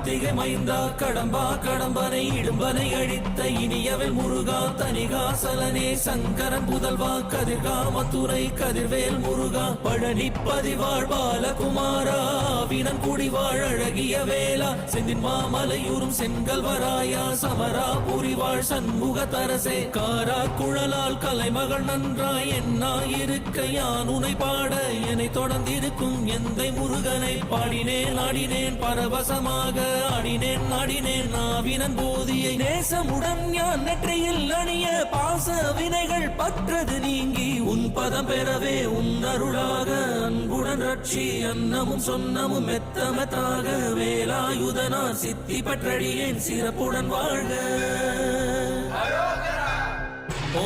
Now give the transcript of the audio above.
கார்த்திகை மைந்தா கடம்பா கடம்பனை இடும்பனை அழித்த இனியவள் முருகா தனிகாசலனே சங்கரன் புதல்வா கதிர்காமத்துறை கதிர்வேல் முருகா பழனி பதிவாழ் பாலகுமாரா வினன் குடிவாழ் அழகிய வேளா செந்தின் மாமலையூரும் செங்கல்வராயா சமரா புரிவாழ் சண்முக தரசே காரா குழலால் கலைமகள் நன்றாய் என்னாயிருக்க யான் உனை பாட என்னை தொடர்ந்திருக்கும் எந்தை முருகனை பாடினேன் ஆடினேன் பரவசமாக ஆடினேன் நாடினேன் நாவினன் போதியை நேசமுடன் ஞான் நெற்றியில் அணிய பாச வினைகள் பற்றது நீங்கி உன் பதம் பெறவே உன் அருளாக அன்புடன் ரட்சி அன்னமும் சொன்னமும் மெத்தமத்தாக வேலாயுதனார் சித்தி பற்றடியேன் சிறப்புடன் வாழ்க. ஓ